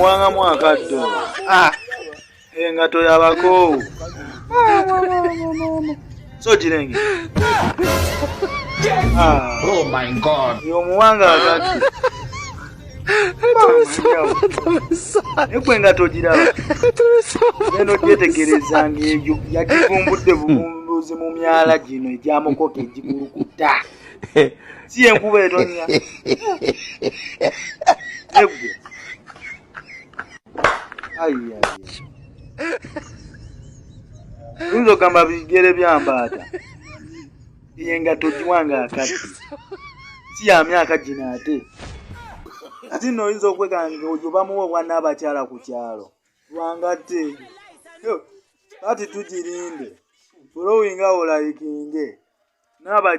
muwanga mwakaddo. Engato yabako. So jirenge. Oh my God. Yo muwanga akaddo. Ekwe engato giraba. Eno gyetegereza ng'egyo yagivumbudde bumbuzi mu myala gino egyamukoka egikulukuta. Si enkuba etonya. Egwe. Ayi. Oyinza okugamba bigere byambaata. Engato giwanga akadde. Si ya myaka gino ate. Zino oyinza okwekanga ojo bamuwa obwana abakyala ku kyalo. Lwangatte. Kati tugirinde. Following our liking.